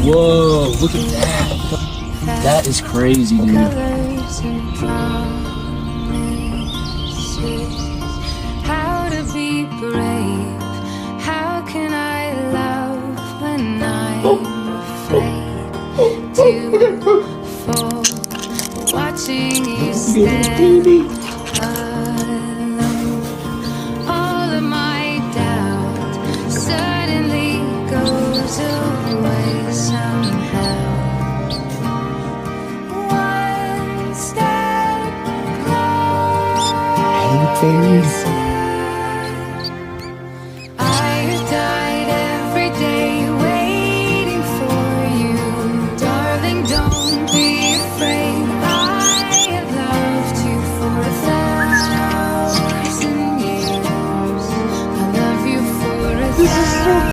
Whoa, look at that. That is crazy, dude. How to be brave? How can I love when I'm afraid to fall? Watching you stand